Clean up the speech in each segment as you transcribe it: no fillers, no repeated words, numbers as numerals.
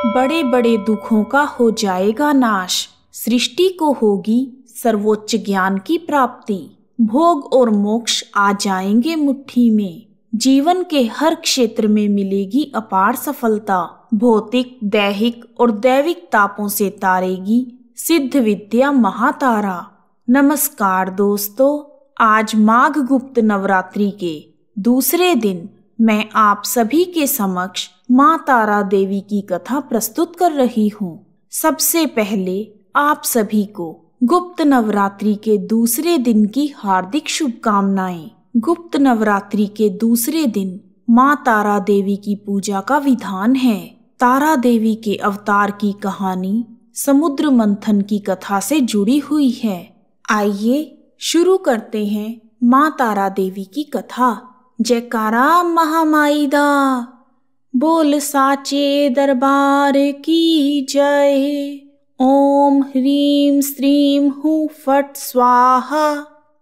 बड़े बड़े दुखों का हो जाएगा नाश, सृष्टि को होगी सर्वोच्च ज्ञान की प्राप्ति। भोग और मोक्ष आ जाएंगे मुट्ठी में, जीवन के हर क्षेत्र में मिलेगी अपार सफलता। भौतिक, दैहिक और दैविक तापों से तारेगी सिद्ध विद्या महातारा। नमस्कार दोस्तों, आज माघ गुप्त नवरात्रि के दूसरे दिन मैं आप सभी के समक्ष माँ तारा देवी की कथा प्रस्तुत कर रही हूँ। सबसे पहले आप सभी को गुप्त नवरात्रि के दूसरे दिन की हार्दिक शुभकामनाएं। गुप्त नवरात्रि के दूसरे दिन माँ तारा देवी की पूजा का विधान है। तारा देवी के अवतार की कहानी समुद्र मंथन की कथा से जुड़ी हुई है। आइए शुरू करते हैं माँ तारा देवी की कथा। जयकारा महामाई दा, बोल साचे दरबार की जय। ओम ह्रीम श्रीम हूँ फट स्वाहा।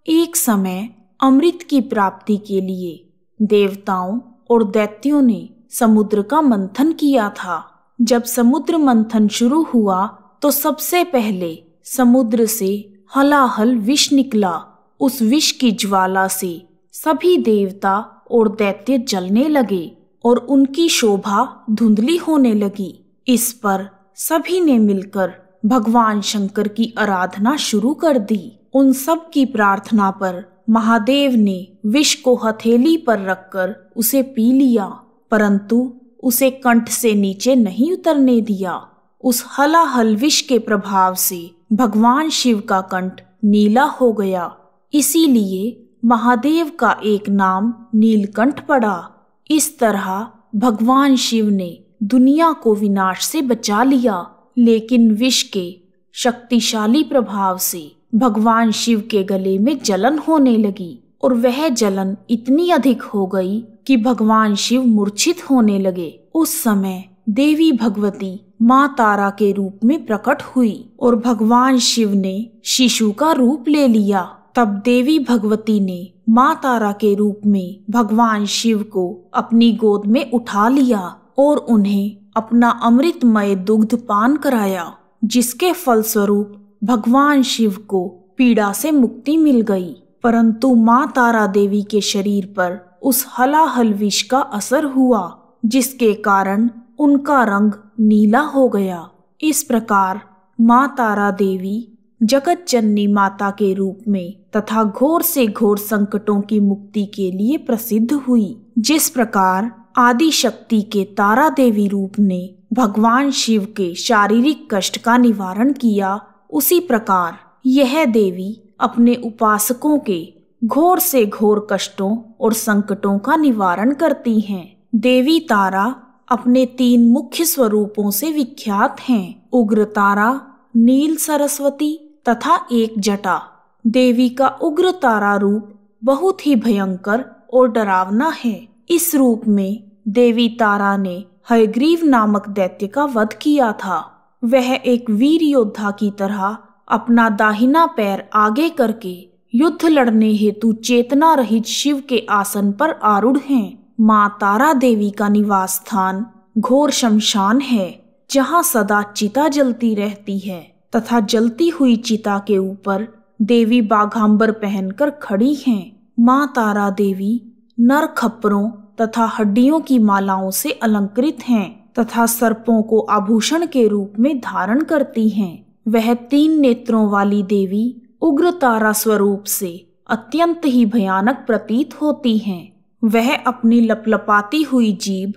एक समय अमृत की प्राप्ति के लिए देवताओं और दैत्यों ने समुद्र का मंथन किया था। जब समुद्र मंथन शुरू हुआ तो सबसे पहले समुद्र से हलाहल विष निकला। उस विष की ज्वाला से सभी देवता और दैत्य जलने लगे और उनकी शोभा धुंधली होने लगी। इस पर सभी ने मिलकर भगवान शंकर की आराधना शुरू कर दी। उन सब की प्रार्थना पर महादेव ने विष को हथेली पर रखकर उसे पी लिया, परंतु उसे कंठ से नीचे नहीं उतरने दिया। उस हलाहल विष के प्रभाव से भगवान शिव का कंठ नीला हो गया, इसीलिए महादेव का एक नाम नीलकंठ पड़ा। इस तरह भगवान शिव ने दुनिया को विनाश से बचा लिया, लेकिन विष के शक्तिशाली प्रभाव से भगवान शिव के गले में जलन होने लगी और वह जलन इतनी अधिक हो गई कि भगवान शिव मूर्छित होने लगे। उस समय देवी भगवती माँ तारा के रूप में प्रकट हुई और भगवान शिव ने शिशु का रूप ले लिया। तब देवी भगवती ने माँ तारा के रूप में भगवान शिव को अपनी गोद में उठा लिया और उन्हें अपना अमृतमय दुग्ध पान कराया, जिसके फलस्वरूप भगवान शिव को पीड़ा से मुक्ति मिल गई। परंतु माँ तारा देवी के शरीर पर उस हलाहल विष का असर हुआ, जिसके कारण उनका रंग नीला हो गया। इस प्रकार माँ तारा देवी जगत जननी माता के रूप में तथा घोर से घोर संकटों की मुक्ति के लिए प्रसिद्ध हुई। जिस प्रकार आदि शक्ति के तारा देवी रूप ने भगवान शिव के शारीरिक कष्ट का निवारण किया, उसी प्रकार यह देवी अपने उपासकों के घोर से घोर कष्टों और संकटों का निवारण करती हैं। देवी तारा अपने 3 मुख्य स्वरूपों से विख्यात हैं: उग्र तारा, नील सरस्वती तथा एक जटा। देवी का उग्र तारा रूप बहुत ही भयंकर और डरावना है। इस रूप में देवी तारा ने हयग्रीव नामक दैत्य का वध किया था। वह एक वीर योद्धा की तरह अपना दाहिना पैर आगे करके युद्ध लड़ने हेतु चेतना रहित शिव के आसन पर आरूढ़ हैं। माँ तारा देवी का निवास स्थान घोर शमशान है, जहाँ सदा चिता जलती रहती है तथा जलती हुई चिता के ऊपर देवी बाघांबर पहनकर खड़ी हैं। माँ तारा देवी नर खप्परों तथा हड्डियों की मालाओं से अलंकृत हैं तथा सर्पों को आभूषण के रूप में धारण करती हैं। वह 3 नेत्रों वाली देवी उग्र तारा स्वरूप से अत्यंत ही भयानक प्रतीत होती हैं। वह अपनी लपलपाती हुई जीभ,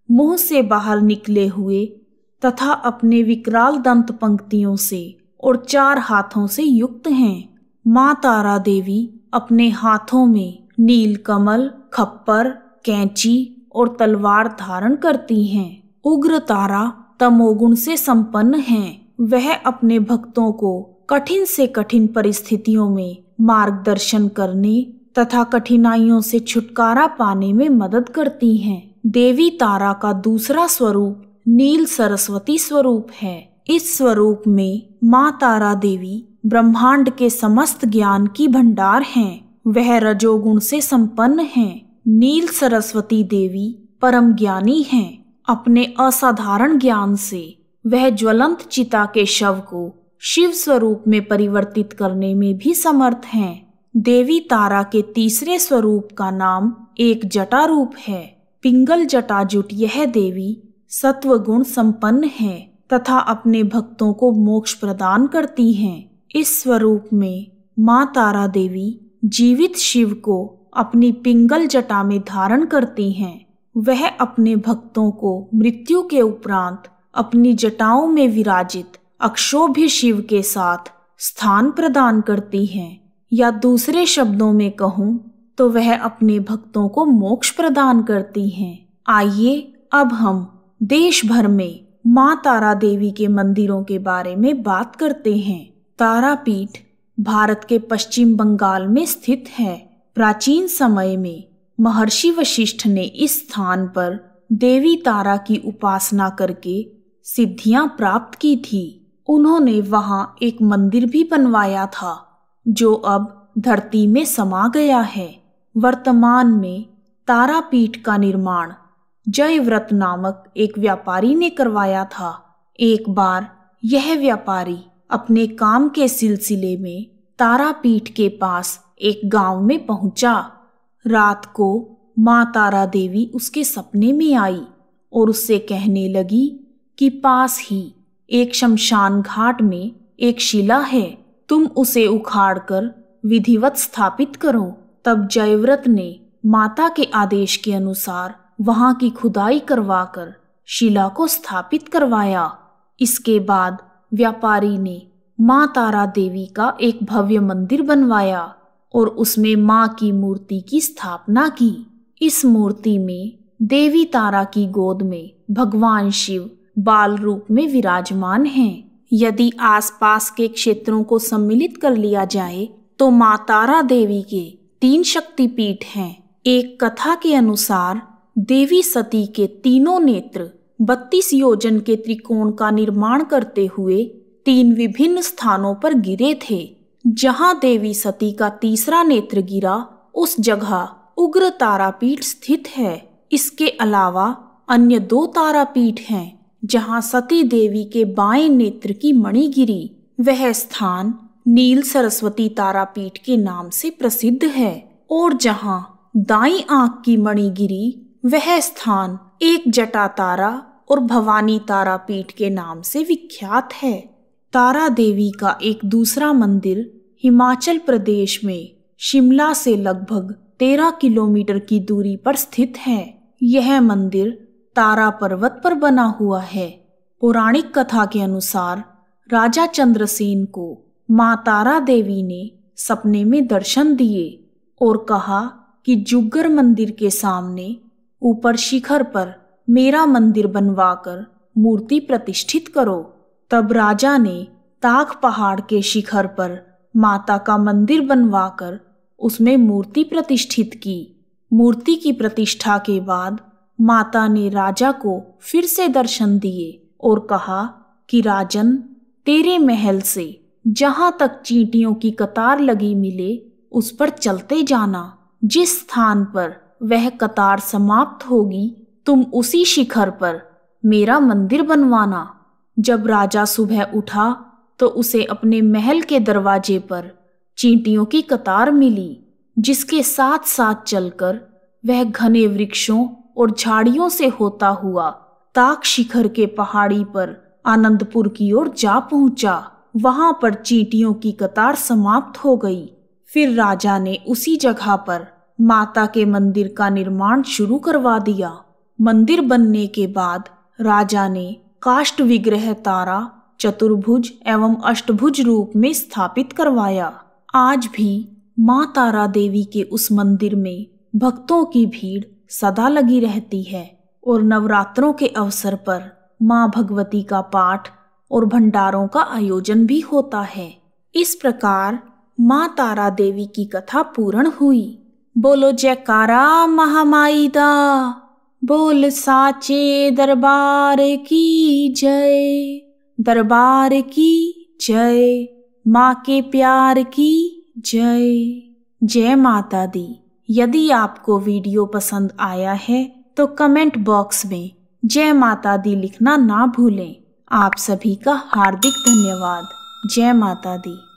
मुंह से बाहर निकले हुए तथा अपने विकराल दंत पंक्तियों से और 4 हाथों से युक्त हैं। माँ तारा देवी अपने हाथों में नील कमल, खप्पर, कैंची और तलवार धारण करती हैं। उग्र तारा तमोगुण से संपन्न हैं। वह अपने भक्तों को कठिन से कठिन परिस्थितियों में मार्गदर्शन करने तथा कठिनाइयों से छुटकारा पाने में मदद करती हैं। देवी तारा का दूसरा स्वरूप नील सरस्वती स्वरूप है। इस स्वरूप में माँ तारा देवी ब्रह्मांड के समस्त ज्ञान की भंडार हैं। वह रजोगुण से संपन्न हैं। नील सरस्वती देवी परम ज्ञानी हैं। अपने असाधारण ज्ञान से वह ज्वलंत चिता के शव को शिव स्वरूप में परिवर्तित करने में भी समर्थ हैं। देवी तारा के तीसरे स्वरूप का नाम एक जटा रूप है। पिंगल जटाजुट यह देवी सत्व गुण संपन्न है तथा अपने भक्तों को मोक्ष प्रदान करती हैं। इस स्वरूप में मां तारा देवी जीवित शिव को अपनी पिंगल जटा में धारण करती हैं। वह अपने भक्तों को मृत्यु के उपरांत अपनी जटाओं में विराजित अक्षोभ्य शिव के साथ स्थान प्रदान करती हैं, या दूसरे शब्दों में कहूँ तो वह अपने भक्तों को मोक्ष प्रदान करती हैं। आइए अब हम देश भर में मां तारा देवी के मंदिरों के बारे में बात करते हैं। तारापीठ भारत के पश्चिम बंगाल में स्थित है। प्राचीन समय में महर्षि वशिष्ठ ने इस स्थान पर देवी तारा की उपासना करके सिद्धियां प्राप्त की थी। उन्होंने वहां एक मंदिर भी बनवाया था जो अब धरती में समा गया है। वर्तमान में तारापीठ का निर्माण जयव्रत नामक एक व्यापारी ने करवाया था। एक बार यह व्यापारी अपने काम के सिलसिले में तारापीठ के पास एक गांव में पहुंचा। रात को मां तारा देवी उसके सपने में आई और उससे कहने लगी कि पास ही एक शमशान घाट में एक शिला है, तुम उसे उखाड़कर विधिवत स्थापित करो। तब जयव्रत ने माता के आदेश के अनुसार वहां की खुदाई करवाकर शिला को स्थापित करवाया। इसके बाद व्यापारी ने मां तारा देवी का एक भव्य मंदिर बनवाया और उसमें मां की मूर्ति की स्थापना की। इस मूर्ति में देवी तारा की गोद में भगवान शिव बाल रूप में विराजमान हैं। यदि आसपास के क्षेत्रों को सम्मिलित कर लिया जाए तो मां तारा देवी के 3 शक्तिपीठ हैं। एक कथा के अनुसार देवी सती के तीनों नेत्र 32 योजन के त्रिकोण का निर्माण करते हुए 3 विभिन्न स्थानों पर गिरे थे। जहां देवी सती का तीसरा नेत्र गिरा उस जगह उग्र तारापीठ स्थित है। इसके अलावा अन्य 2 तारापीठ हैं जहां सती देवी के बाएं नेत्र की मणि गिरी। वह स्थान नील सरस्वती तारापीठ के नाम से प्रसिद्ध है और जहां दाईं आंख की मणि गिरी वह स्थान एक जटा तारा और भवानी तारापीठ के नाम से विख्यात है। तारा देवी का एक दूसरा मंदिर हिमाचल प्रदेश में शिमला से लगभग 13 किलोमीटर की दूरी पर स्थित है। यह मंदिर तारा पर्वत पर बना हुआ है। पौराणिक कथा के अनुसार राजा चंद्रसेन को मां तारा देवी ने सपने में दर्शन दिए और कहा कि जुग्गर मंदिर के सामने ऊपर शिखर पर मेरा मंदिर बनवाकर मूर्ति प्रतिष्ठित करो। तब राजा ने ताख पहाड़ के शिखर पर माता का मंदिर बनवाकर उसमें मूर्ति प्रतिष्ठित की। मूर्ति की प्रतिष्ठा के बाद माता ने राजा को फिर से दर्शन दिए और कहा कि राजन, तेरे महल से जहां तक चींटियों की कतार लगी मिले उस पर चलते जाना। जिस स्थान पर वह कतार समाप्त होगी तुम उसी शिखर पर मेरा मंदिर बनवाना। जब राजा सुबह उठा तो उसे अपने महल के दरवाजे पर चींटियों की कतार मिली, जिसके साथ साथ चलकर वह घने वृक्षों और झाड़ियों से होता हुआ ताक शिखर के पहाड़ी पर आनंदपुर की ओर जा पहुंचा। वहां पर चींटियों की कतार समाप्त हो गई। फिर राजा ने उसी जगह पर माता के मंदिर का निर्माण शुरू करवा दिया। मंदिर बनने के बाद राजा ने काष्ठ विग्रह तारा चतुर्भुज एवं अष्टभुज रूप में स्थापित करवाया। आज भी मां तारा देवी के उस मंदिर में भक्तों की भीड़ सदा लगी रहती है और नवरात्रों के अवसर पर मां भगवती का पाठ और भंडारों का आयोजन भी होता है। इस प्रकार मां तारा देवी की कथा पूर्ण हुई। बोलो जयकारा महामाई दा, बोल साचे दरबार की जय, दरबार की जय, माँ के प्यार की जय। जय माता दी। यदि आपको वीडियो पसंद आया है तो कमेंट बॉक्स में जय माता दी लिखना ना भूलें। आप सभी का हार्दिक धन्यवाद। जय माता दी।